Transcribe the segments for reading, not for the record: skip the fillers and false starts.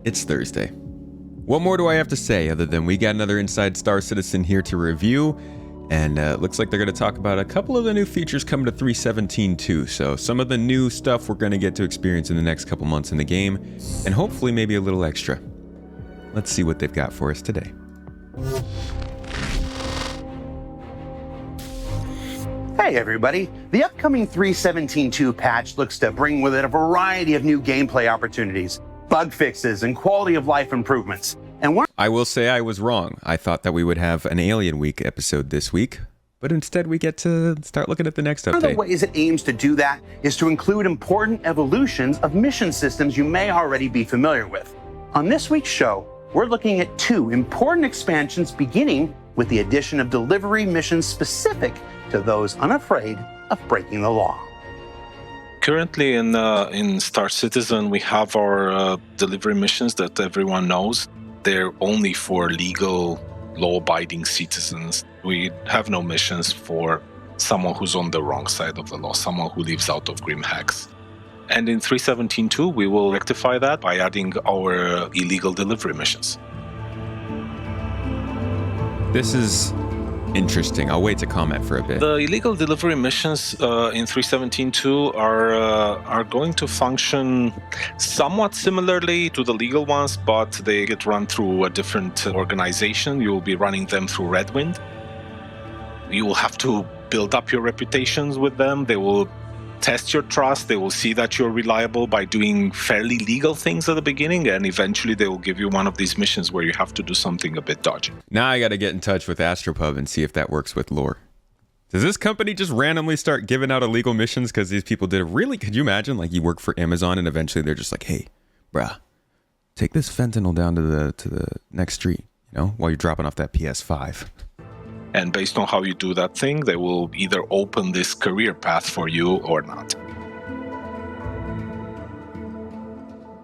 It's Thursday. What more do I have to say other than we got another Inside Star Citizen here to review, and looks like they're going to talk about a couple of the new features coming to 3.17 too, so some of the new stuff we're going to get to experience in the next couple months in the game, and hopefully maybe a little extra. Let's see what they've got for us today. Hey everybody, the upcoming 3.17.2 patch looks to bring with it a variety of new gameplay opportunities, bug fixes, and quality of life improvements. And I will say I was wrong. I thought that we would have an Alien Week episode this week, but instead we get to start looking at the next update. one of the ways it aims to do that is to include important evolutions of mission systems you may already be familiar with. On this week's show, we're looking at two important expansions, beginning with the addition of delivery missions specific to those unafraid of breaking the law. Currently in Star Citizen, we have our delivery missions that everyone knows. They're only for legal, law-abiding citizens. We have no missions for someone who's on the wrong side of the law, someone who lives out of Grim Hex. And in 3.17.2, we will rectify that by adding our illegal delivery missions. This is interesting. I'll wait to comment for a bit. The illegal delivery missions in 3.17.2 are going to function somewhat similarly to the legal ones, but they get run through a different organization. You will be running them through Redwind. You will have to build up your reputations with them. They will test your trust. They will see that you're reliable by doing fairly legal things at the beginning, and eventually they will give you one of these missions where you have to do something a bit dodgy. Now I got to get in touch with Astropub and see if that works with lore. Does this company just randomly start giving out illegal missions because these people did it? Really? Could you imagine, like, you work for Amazon and eventually they're just like, hey, bruh, take this fentanyl down to the next street, you know, while you're dropping off that PS5. And based on how you do that thing, they will either open this career path for you or not.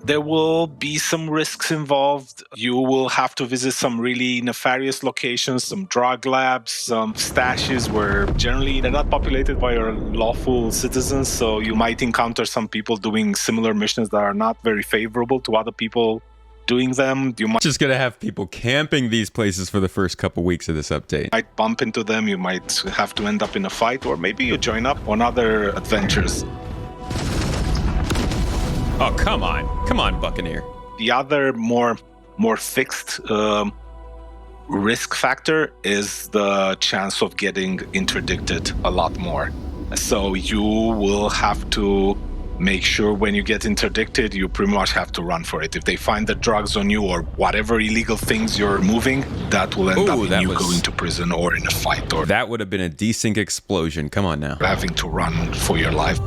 There will be some risks involved. You will have to visit some really nefarious locations, some drug labs, some stashes where generally they're not populated by your lawful citizens. So you might encounter some people doing similar missions that are not very favorable to other people doing them. You might just gonna have people camping these places for the first couple weeks of this update. Might bump into them, you might have to end up in a fight, or maybe you join up on other adventures. Oh, come on, Buccaneer. The other more fixed risk factor is the chance of getting interdicted a lot more. So you will have to make sure when you get interdicted, you pretty much have to run for it. If they find the drugs on you or whatever illegal things you're moving, that will end up in you going to prison or in a fight. Or that would have been a desync explosion. Come on now. Having to run for your life.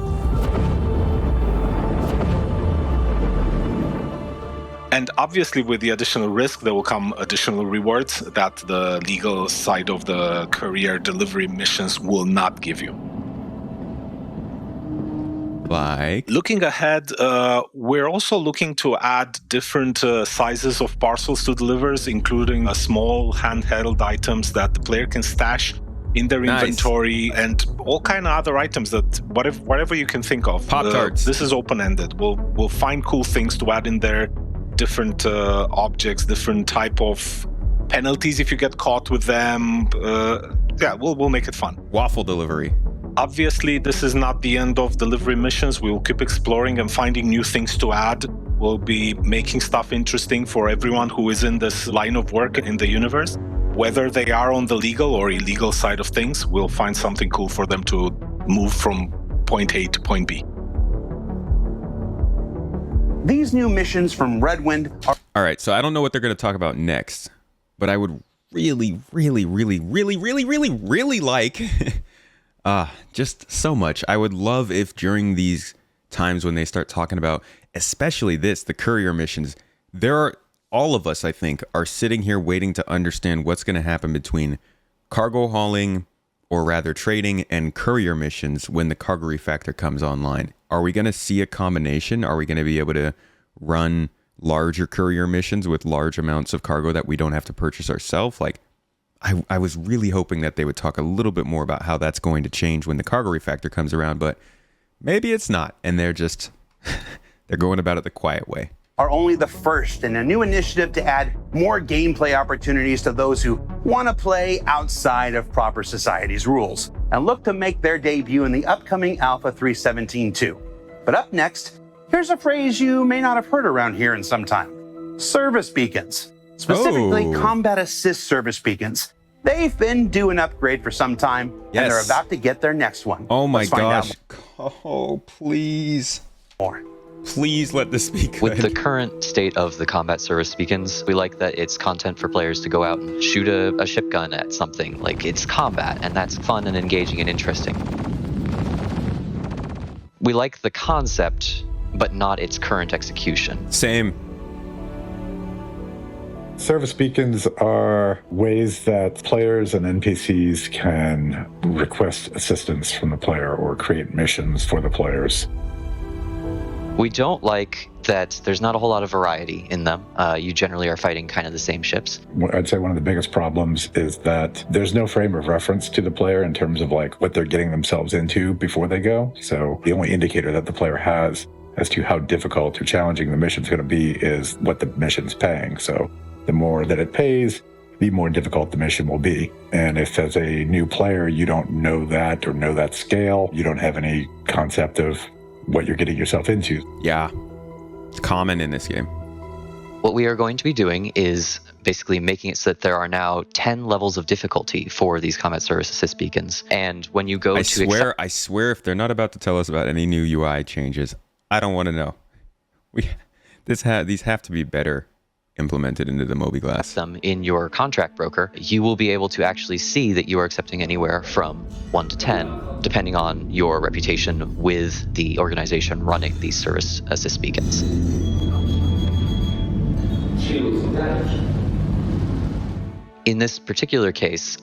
And obviously with the additional risk, there will come additional rewards that the legal side of the courier delivery missions will not give you. Like, looking ahead, we're also looking to add different sizes of parcels to delivers, including small handheld items that the player can stash in their inventory, and all kind of other items that whatever you can think of. Pop-Tarts. This is open-ended. We'll find cool things to add in there, different objects, different type of penalties if you get caught with them. We'll make it fun. Waffle delivery. Obviously, this is not the end of delivery missions. We will keep exploring and finding new things to add. We'll be making stuff interesting for everyone who is in this line of work in the universe. Whether they are on the legal or illegal side of things, we'll find something cool for them to move from point A to point B. These new missions from Redwind are... All right, so I don't know what they're going to talk about next, but I would really like... just so much. I would love if during these times when they start talking about, especially the courier missions, all of us, I think, are sitting here waiting to understand what's going to happen between cargo hauling, or rather trading, and courier missions when the cargo refactor comes online. Are we going to see a combination? Are we going to be able to run larger courier missions with large amounts of cargo that we don't have to purchase ourselves? Like, I was really hoping that they would talk a little bit more about how that's going to change when the cargo refactor comes around, but maybe it's not, and they're going about it the quiet way. are only the first in a new initiative to add more gameplay opportunities to those who want to play outside of proper society's rules and look to make their debut in the upcoming Alpha 3.17.2. But up next, here's a phrase you may not have heard around here in some time. Service beacons. Specifically, combat assist service beacons. They've been due an upgrade for some time, and they're about to get their next one. Oh my Let's find gosh. out Oh, please. more. Please let this be good. With the current state of the combat service beacons, we like that it's content for players to go out and shoot a ship gun at something. Like, it's combat, and that's fun and engaging and interesting. We like the concept, but not its current execution. Same. Service beacons are ways that players and NPCs can request assistance from the player or create missions for the players. We don't like that there's not a whole lot of variety in them. You generally are fighting kind of the same ships. I'd say one of the biggest problems is that there's no frame of reference to the player in terms of like what they're getting themselves into before they go. So the only indicator that the player has as to how difficult or challenging the mission's going to be is what the mission's paying. So the more that it pays, the more difficult the mission will be. And if as a new player, you don't know that or know that scale, you don't have any concept of what you're getting yourself into. Yeah. It's common in this game. What we are going to be doing is basically making it so that there are now 10 levels of difficulty for these combat service assist beacons. And when you go I swear if they're not about to tell us about any new UI changes, I don't want to know. These have to be better implemented into the Mobi-Glass. them in your contract broker, you will be able to actually see that you are accepting anywhere from 1 to 10, depending on your reputation with the organization running these service assist beacons. In this particular case,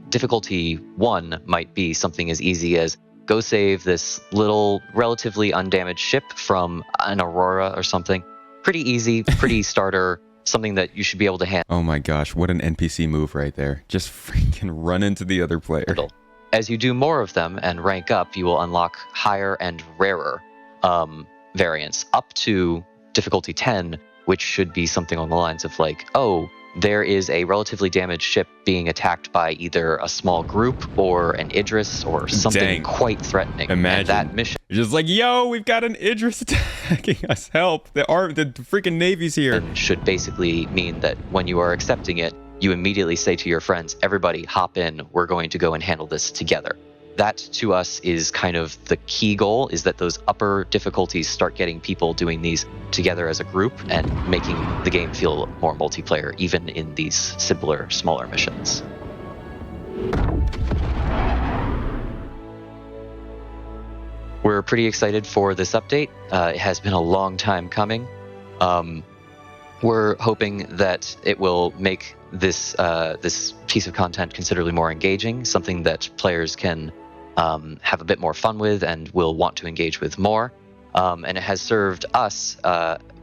difficulty 1 might be something as easy as go save this little relatively undamaged ship from an Aurora or something. Pretty easy, pretty starter, something that you should be able to handle. Oh my gosh, what an NPC move right there. Just freaking run into the other player. As you do more of them and rank up, you will unlock higher and rarer variants up to difficulty 10, which should be something on the lines of like, oh, there is a relatively damaged ship being attacked by either a small group or an Idris or something quite threatening. Imagine and that mission. Just like, yo, we've got an Idris attacking us. Help. The freaking Navy's here. Should basically mean that when you are accepting it, you immediately say to your friends, everybody hop in, we're going to go and handle this together. That to us is kind of the key goal, is that those upper difficulties start getting people doing these together as a group and making the game feel more multiplayer, even in these simpler, smaller missions. We're pretty excited for this update. It has been a long time coming. We're hoping that it will make this piece of content considerably more engaging, something that players can have a bit more fun with and will want to engage with more. And it has served us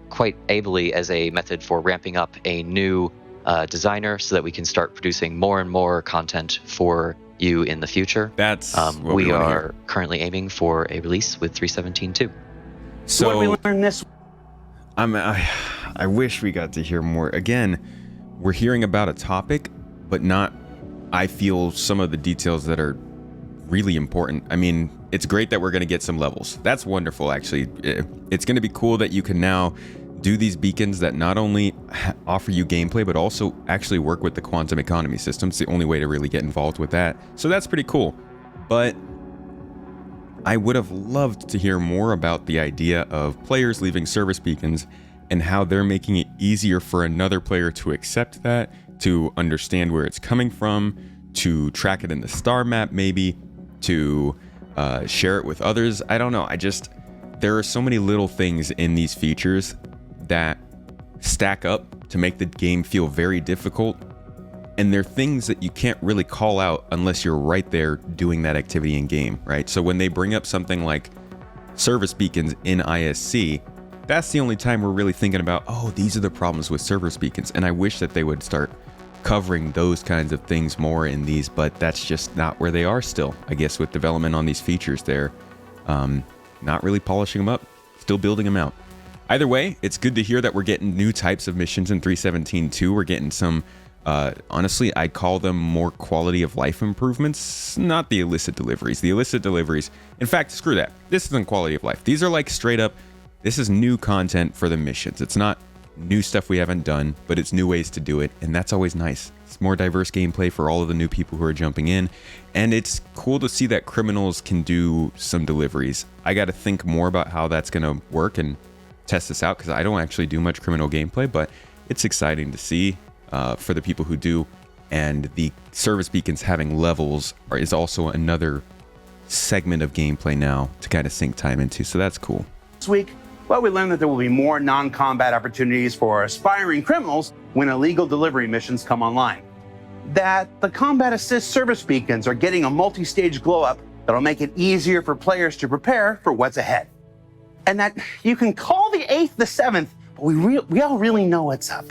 quite ably as a method for ramping up a new designer so that we can start producing more and more content for you in the future. That's what we wanna are hear. currently aiming for a release with 3.17.2. So What did we learn this I wish we got to hear more. Again, we're hearing about a topic, but not, I feel, some of the details that are really important. I mean, it's great that we're going to get some levels. That's wonderful, actually. It's going to be cool that you can now do these beacons that not only offer you gameplay, but also actually work with the quantum economy system. It's the only way to really get involved with that. So that's pretty cool. But I would have loved to hear more about the idea of players leaving service beacons and how they're making it easier for another player to accept that, to understand where it's coming from, to track it in the star map maybe, to share it with others. I don't know. There are so many little things in these features that stack up to make the game feel very difficult. And they're things that you can't really call out unless you're right there doing that activity in game, right? So when they bring up something like service beacons in ISC, that's the only time we're really thinking about, oh, these are the problems with service beacons. And I wish that they would start covering those kinds of things more in these, but that's just not where they are still. I guess with development on these features, they're not really polishing them up, still building them out. Either way, it's good to hear that we're getting new types of missions in 317.2. We're getting some, honestly, I'd call them more quality of life improvements, not the illicit deliveries. The illicit deliveries, in fact, screw that. This isn't quality of life. These are like straight up, this is new content for the missions. It's not new stuff we haven't done, but it's new ways to do it, and that's always nice. It's more diverse gameplay for all of the new people who are jumping in, and it's cool to see that criminals can do some deliveries. I got to think more about how that's going to work and test this out, because I don't actually do much criminal gameplay, but it's exciting to see for the people who do. And the service beacons having levels is also another segment of gameplay now to kind of sink time into, so that's cool. This week, well, we learned that there will be more non-combat opportunities for aspiring criminals when illegal delivery missions come online. That the combat assist service beacons are getting a multi-stage glow-up that'll make it easier for players to prepare for what's ahead. And that you can call the 8th the 7th, but we all really know what's up.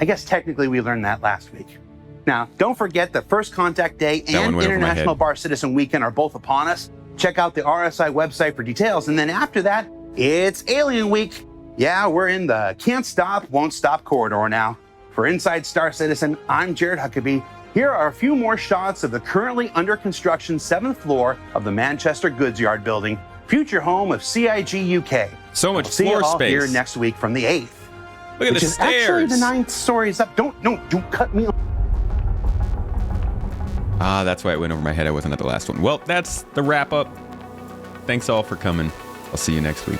I guess technically we learned that last week. Now, don't forget that First Contact Day and International Bar Citizen Weekend are both upon us. Check out the RSI website for details. And then after that, it's Alien Week. Yeah, we're in the can't stop, won't stop corridor now. For Inside Star Citizen, I'm Jared Huckabee. Here are a few more shots of the currently under construction 7th floor of the Manchester Goods Yard building, future home of CIG UK. So much See floor you all space. Here next week from the 8th. Look at which the is stairs. actually the 9th stories up. Don't cut me off. Ah, that's why it went over my head. I wasn't at the last one. Well, that's the wrap up. Thanks all for coming. I'll see you next week.